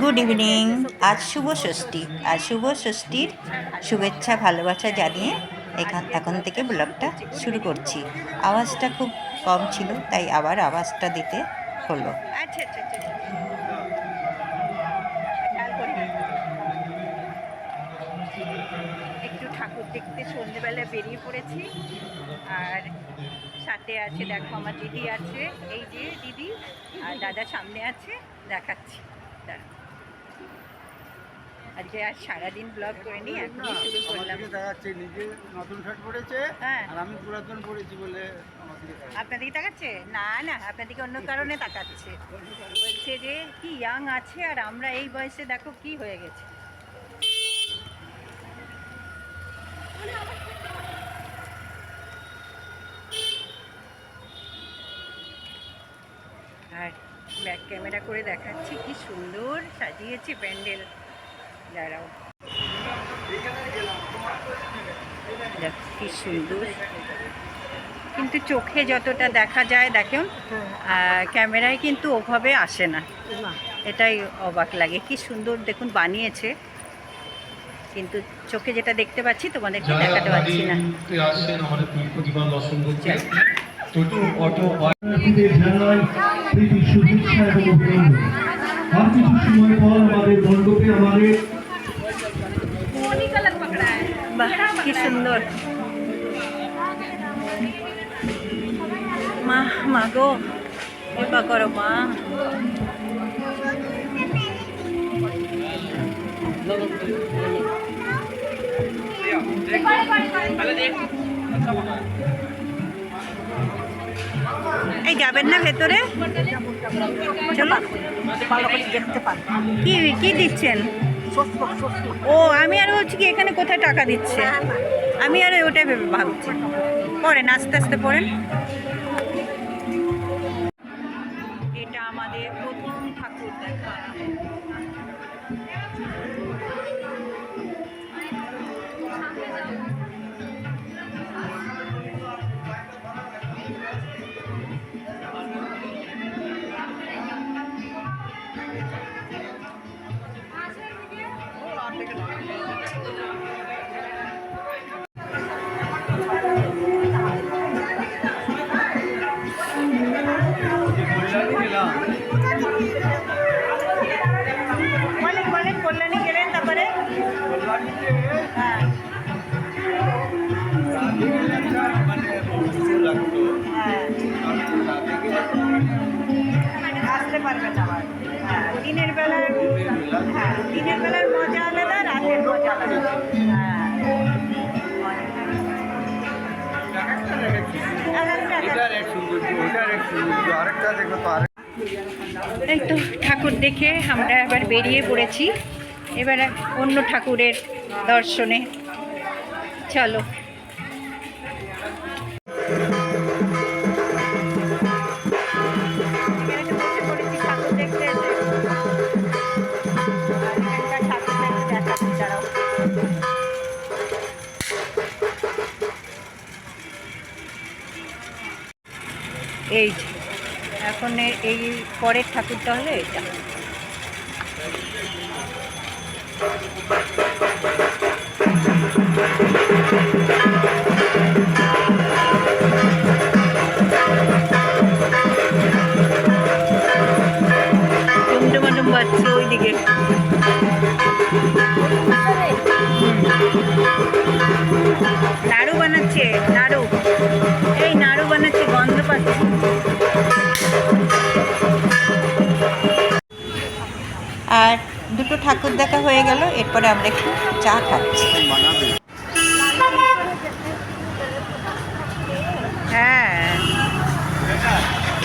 Good evening. আজ শুভ ষষ্ঠী। আর শুভ ষষ্ঠীর শুভেচ্ছা ভালোবাসা জানিয়ে এখন থেকে ব্লগটা শুরু করছি। আওয়াজটা খুব কম ছিল, তাই আবার আওয়াজটা দিতে হলো। আচ্ছা আচ্ছা আচ্ছা আচ্ছা। খেয়াল করি একটু ঠাকুর দেখতে সন্ধ্যেবেলা বেরিয়ে পড়েছি। আর সাথে আছে, দেখো আমার দিদি আছে, এই যে দিদি, আর দাদা সামনে আছে, দেখাচ্ছি। দাঁড়া, আজকে আর সারাদিন ব্লগ করে নি, এখনই শুরু করলাম। দেখাচ্ছে নিজে নতুন শার্ট পরেছে, হ্যাঁ, আর আমি পুরাতন পরেছি বলে আপনার দিকে তাকাচ্ছে? না না, আপনার দিকে অন্য কারণে তাকাচ্ছে। বলছে যে কি ইয়াং আছে, আর আমরা এই বয়সে দেখো কি হয়ে গেছে। আর ব্যাক ক্যামেরা করে দেখাচ্ছি কি সুন্দর সাজিয়েছে প্যান্ডেল। দাঁড়াও, দেখ কি সুন্দর, কিন্তু চোখে যতটা দেখা যায় দেখুন, ক্যামেরায় কিন্তু ওভাবে আসে না। এটাই অবাক লাগে, কি সুন্দর দেখুন বানিয়েছে, কিন্তু চোখে যেটা দেখতে পাচ্ছি তোমাদেরকে দেখাতে পারছি না। টোটো অটো বাসীদের জানাই প্রীতি শুভেচ্ছা এবং অভিনন্দন। আর কিছু সময় পর আমাদের মণ্ডপে আমাদের বাহ কি সুন্দর, মা মা গো, কৃপা করো মা। এই যাবেন না ভেতরে? চলো, কি কি দিচ্ছেন? ও আমি আর হচ্ছে কি এখানে কোথায় টাকা দিচ্ছে, আমি আর ওটাই ভেবে ভাবছি। পড়েন, আস্তে আস্তে পড়েন। এটা আমাদের প্রথম ঠাকুর দেখা। বলেন বলেন, কল্যাণী গেলেন, তারপরে হ্যাঁ আসতে পারবেন আবার। হ্যাঁ দিনের বেলার, হ্যাঁ দিনের বেলার মজা আলাদা, রাতের মজা আলাদা। এই তো ঠাকুর দেখে আমরা এবার বেরিয়ে পড়েছি, এবার অন্য ঠাকুরের দর্শনে। চলো, ঠাকুর দেখতে এই যে এখন এই পরের ঠাকুরটা হলো এটা। টুমটুমাটুম বাজছে ওইদিকে। নাড়ু বানাচ্ছে, নাড়ু, এই নাড়ু বানাচ্ছে, গন্ধ পাচ্ছি। আর দুটো ঠাকুর দেখা হয়ে গেল, এরপরে আমরা একটু চা খাচ্ছি। হ্যাঁ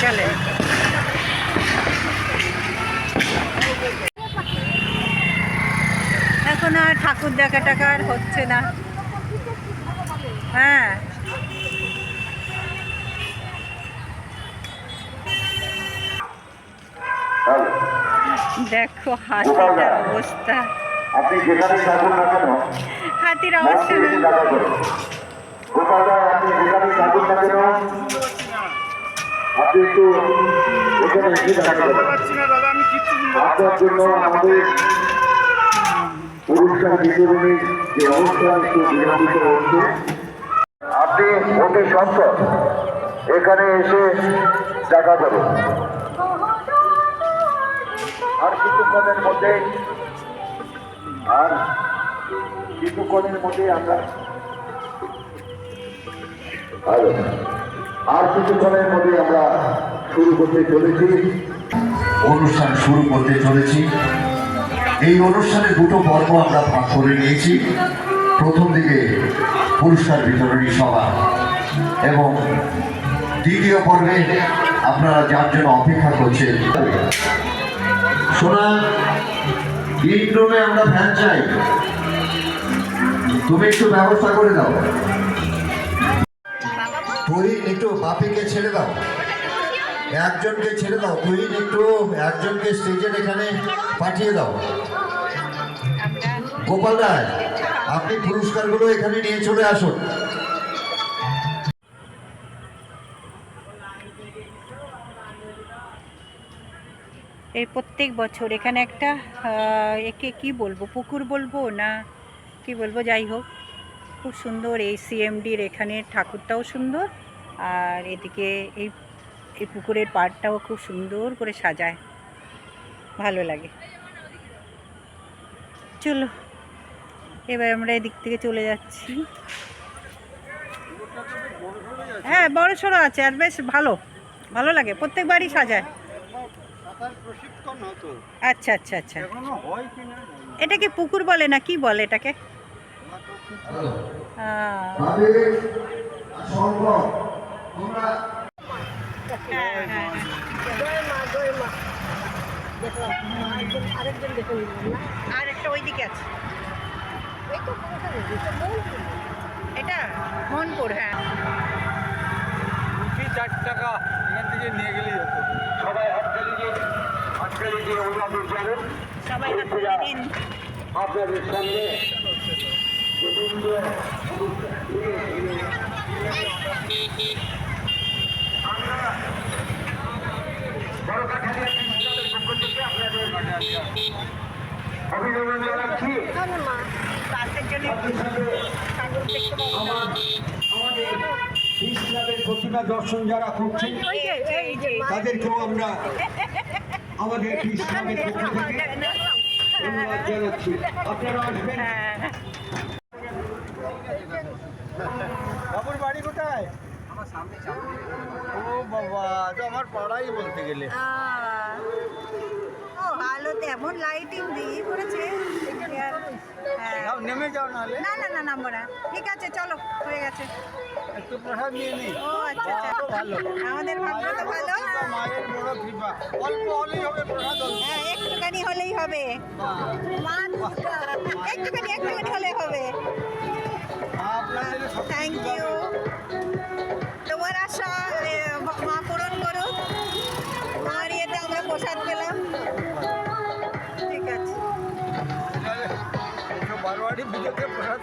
চলেন। এখন আর ঠাকুর দেখা টাকা আর হচ্ছে না। হ্যাঁ দেখো হাতিটার অবস্থা, হাতির অবস্থা আপনি একটু এখানে এসে দেখা যাবেন। আপনার জন্য আমাদের পুরস্কার বিতরণের যে অনুষ্ঠান একটু বিলম্বিত হচ্ছে। আপনি অতি সত্তর এখানে এসে দেখা যাবেন। আর কিছুক্ষণের মধ্যে আমরা শুরু করতে চলেছি, অনুষ্ঠান শুরু করতে চলেছি। এই অনুষ্ঠানের দুটো পর্ব আমরা ভাগ করে নিয়েছি। প্রথম দিকে পুরস্কার বিতরণী সভা এবং দ্বিতীয় পর্বে আপনারা যার জন্য অপেক্ষা করছেন। সোনা, গ্রিন রুমে আমরা ভ্যান চাই, তুমি একটু ব্যবস্থা করে দাও। তুহিন একটু বাপিকে ছেড়ে দাও, একজনকে ছেড়ে দাও। তুহিন একটু একজনকে স্টেজের এখানে পাঠিয়ে দাও। গোপাল রায়, আপনি পুরস্কারগুলো এখানে নিয়ে চলে আসুন। এই প্রত্যেক বছর এখানে একটা একে কি বলবো, পুকুর বলবো না কি বলবো, যাই হোক খুব সুন্দর। এই সিএমডির এখানে ঠাকুরটাও সুন্দর, আর এদিকে এই এই পুকুরের পাড়টাও খুব সুন্দর করে সাজায়, ভালো লাগে। চলো এবার আমরা এদিক থেকে চলে যাচ্ছি। হ্যাঁ, বড় সড়ো আছে, আর বেশ ভালো ভালো লাগে, প্রত্যেকবারই সাজায়। আচ্ছা আচ্ছা আচ্ছা, এটাকে পুকুর বলে না কি বলে এটাকে? আর একটা ওইদিকে আছে, এটা মনপুর। হ্যাঁ, 4 টাকা এখান থেকে নিয়ে গেলেই হতো। সবাই হাততালি দিয়ে অভিনন্দন জানান। সবাই হাততালি দিন। আপনাদের সামনে অভিনন্দন জানাচ্ছি। তাদের জন্য ঠাকুর দেখতে পাবো। আমাদের ইসলামের প্রতিমা দর্শন যারা করছেন তাদেরকেও আমরা আমাদের ইসলামের পক্ষ থেকে ধন্যবাদ জানাচ্ছি। আপনারা আসবেন। বাবুর বাড়ি কোথায়? ও বাবা, তো আমার পাড়াই বলতে গেলে। ও আলোতে এমন লাইটিং দিয়ে করেছে। যাও, নেমে যাও নাহলে। না না না, নামবো না। ঠিক আছে, চলো, হয়ে গেছে। একটু প্রসাদ নিয়ে নি। ও আচ্ছা আচ্ছা, ভালো, আমাদের ভাগ্য তো ভালো। মায়ের বড় কৃপা। অল্প হলেই হবে প্রসাদ। হ্যাঁ, একটুখানি হলেই হবে, একটুখানি হলে হবে। Thank you. তোমার আশা মা পূরণ করুক। তোমার ইয়েতে আমরা প্রসাদ পেলাম। ঠিক আছে, বারোয়ারি পুজোতে প্রসাদ।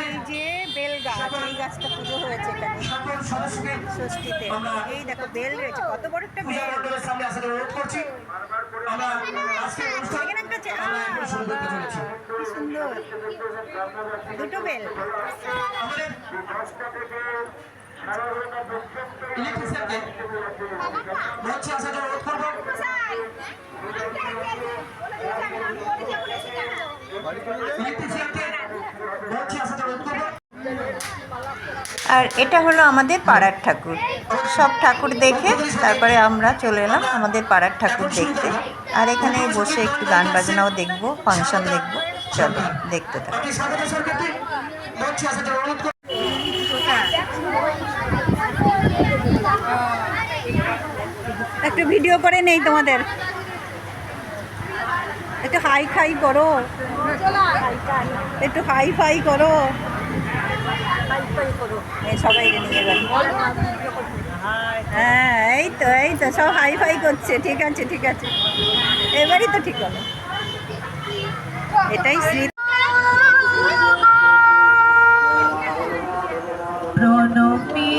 এই যে বেল গাছ, এই গাছটা পুজো হয়েছে এখানে ষষ্ঠীতে। এই দেখো বেল রয়েছে, কত বড় একটা বেল। এখানে একটা কি সুন্দর, দুটো বেল। আর এটা হলো আমাদের পাড়ার ঠাকুর। সব ঠাকুর দেখে তারপরে আমরা চলে এলাম আমাদের পাড়ার ঠাকুর দেখতে। আর এখানে বসে একটু গান বাজনাও দেখবো, ফাংশন দেখবো। চলো দেখতে থাকো। একটু ভিডিও করে নেই তোমাদের, একটু হাই ফাই করো, একটু হাই ফাই করো। সবাই নিয়ে গেল। হ্যাঁ, এই তো সব হাই ফাই করছে। ঠিক আছে ঠিক আছে, এবারই তো ঠিক হলো। এটাই স্মৃতি। প্রণমী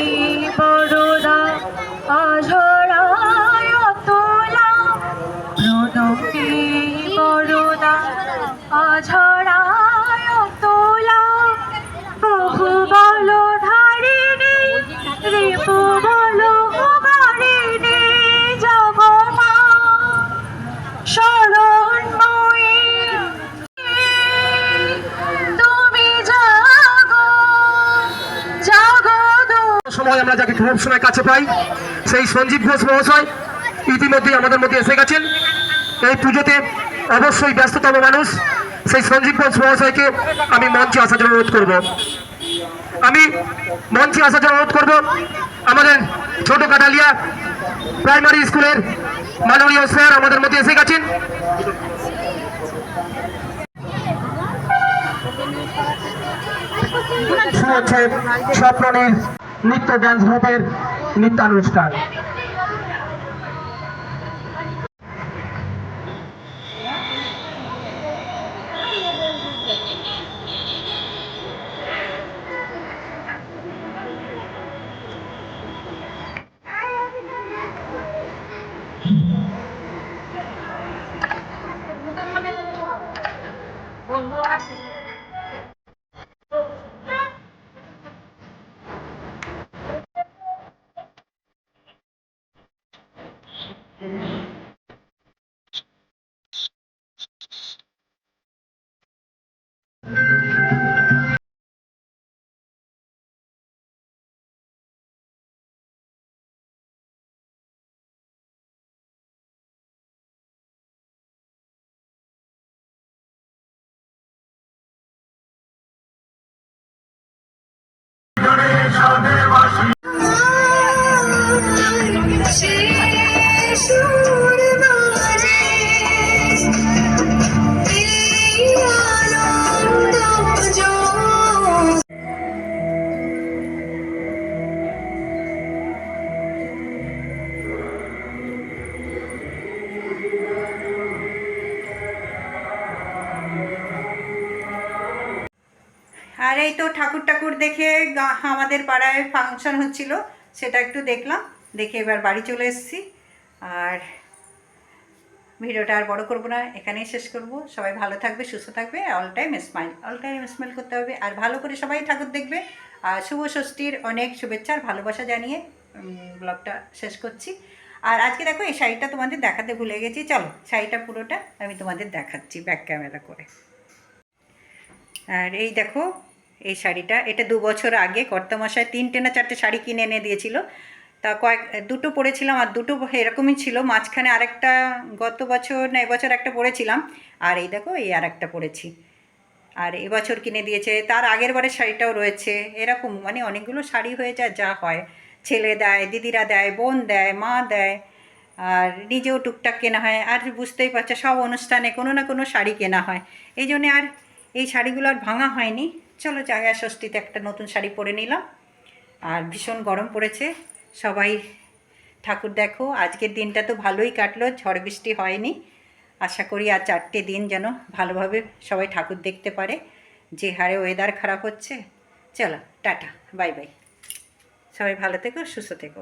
সবসময় কাছে পাই, সেই সঞ্জীব ঘোষ মহাশয় ইতিমধ্যেই আমাদের মধ্যে এসে গেছেন। এই পুজোতে অবশ্যই ব্যস্ততম মানুষ সেই সঞ্জীব ঘোষ মহাশয়কে আমি মঞ্চে আসার জন্য অনুরোধ করব। আমাদের ছোট কাটালিয়া প্রাইমারি স্কুলের মাননীয় স্যার আমাদের মধ্যে এসে গেছেন। স্বপ্নের নৃত্য ডান্স গ্রুপের নৃত্যানুষ্ঠান। আর এই তো ঠাকুর দেখে আমাদের পাড়ায় ফাংশন হচ্ছিল, সেটা একটু দেখলাম, দেখে এবার বাড়ি চলে এসেছি। আর ভিডিওটা আর বড় করবো না, এখানেই শেষ করব। সবাই ভালো থাকবে, সুস্থ থাকবে, অল টাইম স্মাইল করতে হবে, আর ভালো করে সবাই ঠাকুর দেখবে। আর শুভ ষষ্ঠীর অনেক শুভেচ্ছা আর ভালোবাসা জানিয়ে ব্লগটা শেষ করছি। আর আজকে দেখো এই শাড়িটা তোমাদের দেখাতে ভুলে গেছি, চলো শাড়িটা পুরোটা আমি তোমাদের দেখাচ্ছি ব্যাক ক্যামেরা করে। আর এই দেখো এই শাড়িটা, এটা 2 বছর আগে কর্তামশাই 3টে না 4টে শাড়ি কিনে এনে দিয়েছিল। তা দুটো পরেছিলাম, আর দুটো এরকমই ছিল, মাঝখানে আরেকটা গত বছর না এবছর একটা পরেছিলাম, আর এই দেখো এই আরেকটা পরেছি। আর এবছর কিনে দিয়েছে, তার আগের বারের শাড়িটাও রয়েছে। এরকম মানে অনেকগুলো শাড়ি হয়ে যায়, যা হয় ছেলে দেয়, দিদিরা দেয়, বোন দেয়, মা দেয়, আর নিজেও টুকটাক কেনা হয়। আর বুঝতেই পারছো সব অনুষ্ঠানে কোনো না কোনো শাড়ি কেনা হয়, এই জন্যে আর এই শাড়িগুলো আর ভাঙা হয়নি। চলো জায়গা ষষ্ঠীতে একটা নতুন শাড়ি পরে নিলাম। আর ভীষণ গরম পড়েছে, সবাই ঠাকুর দেখো। আজকের দিনটা তো ভালোই কাটলো, ঝড় বৃষ্টি হয়নি। আশা করি আর 4টে দিন যেন ভালোভাবে সবাই ঠাকুর দেখতে পারে, যে হারে ওয়েদার খারাপ হচ্ছে। চলো টাটা, বাই বাই, সবাই ভালো থেকো, সুস্থ থেকো।